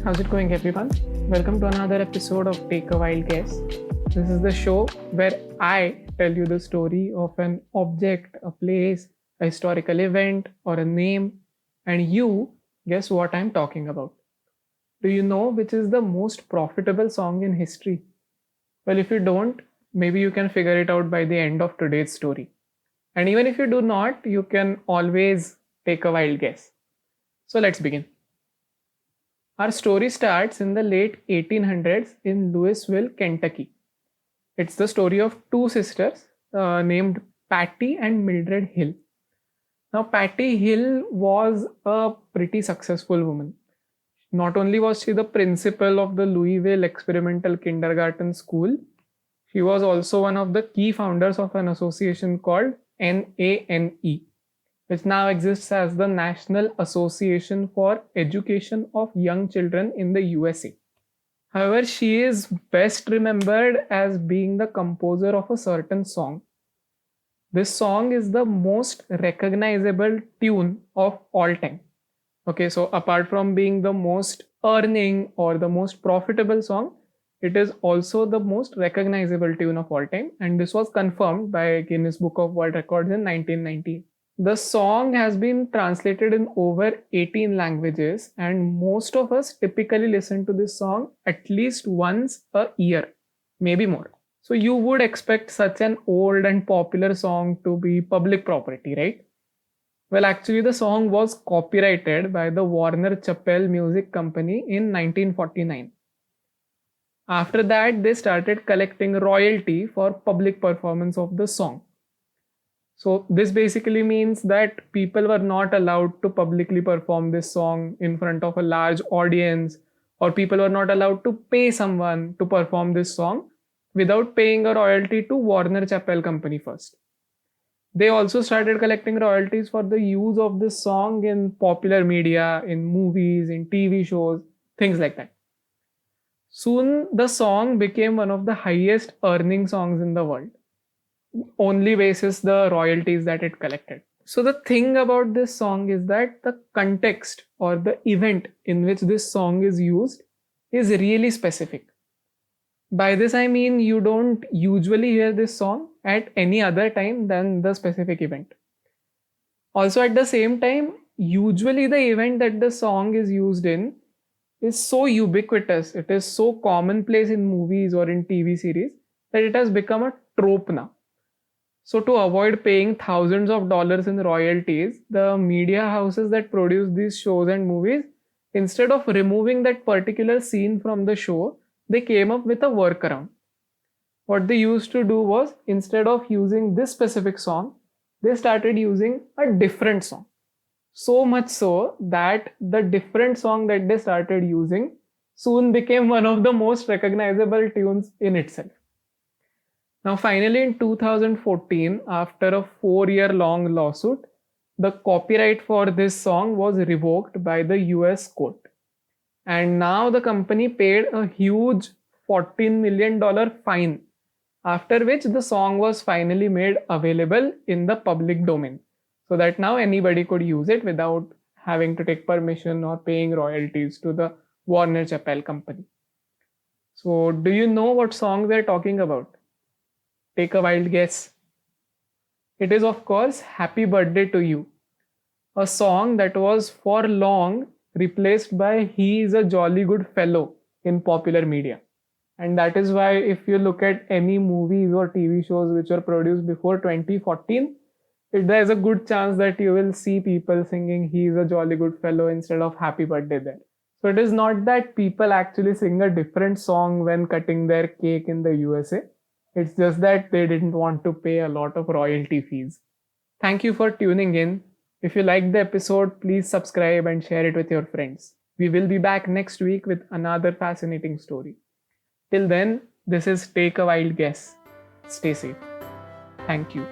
How's it going, everyone? Welcome to another episode of Take a Wild Guess. This is the show where I tell you the story of an object, a place, a historical event, or a name, and you guess what I'm talking about. Do you know which is the most profitable song in history? Well, if you don't, maybe you can figure it out by the end of today's story. And even if you do not, you can always take a wild guess. So let's begin. Our story starts in the late 1800s in Louisville, Kentucky. It's the story of two sisters named Patty and Mildred Hill. Now, Patty Hill was a pretty successful woman. Not only was she the principal of the Louisville Experimental Kindergarten School, she was also one of the key founders of an association called NANE, which now exists as the National Association for Education of Young Children in the USA. However, she is best remembered as being the composer of a certain song. This song is the most recognizable tune of all time. Okay, so apart from being the most earning or the most profitable song, it is also the most recognizable tune of all time, and this was confirmed by Guinness Book of World Records in 1990. The song has been translated in over 18 languages, and most of us typically listen to this song at least once a year, maybe more. So you would expect such an old and popular song to be public property, right? Well, actually, the song was copyrighted by the Warner Chappell Music Company in 1949. After that, they started collecting royalty for public performance of the song. So this basically means that people were not allowed to publicly perform this song in front of a large audience, or people were not allowed to pay someone to perform this song without paying a royalty to Warner Chappell Company first. They also started collecting royalties for the use of this song in popular media, in movies, in TV shows, things like that. Soon, the song became one of the highest earning songs in the world, only basis the royalties that it collected. So the thing about this song is that the context or the event in which this song is used is really specific. By this I mean you don't usually hear this song at any other time than the specific event. Also, at the same time, usually the event that the song is used in is so ubiquitous, it is so commonplace in movies or in TV series that it has become a trope now. So to avoid paying thousands of dollars in royalties, the media houses that produce these shows and movies, instead of removing that particular scene from the show, they came up with a workaround. What they used to do was, instead of using this specific song, they started using a different song. So much so that the different song that they started using soon became one of the most recognizable tunes in itself. Now, finally, in 2014, after a 4-year-long lawsuit, the copyright for this song was revoked by the US court. And now the company paid a huge $14 million fine, after which the song was finally made available in the public domain, so that now anybody could use it without having to take permission or paying royalties to the Warner Chappell Company. So, do you know what song we're talking about? Take a wild guess. It is, of course, Happy Birthday to You, a song that was for long replaced by He is a Jolly Good Fellow in popular media. And that is why if you look at any movies or TV shows which were produced before 2014, there is a good chance that you will see people singing He is a Jolly Good Fellow instead of Happy Birthday there. So it is not that people actually sing a different song when cutting their cake in the USA. It's just that they didn't want to pay a lot of royalty fees. Thank you for tuning in. If you liked the episode, please subscribe and share it with your friends. We will be back next week with another fascinating story. Till then, this is Take a Wild Guess. Stay safe. Thank you.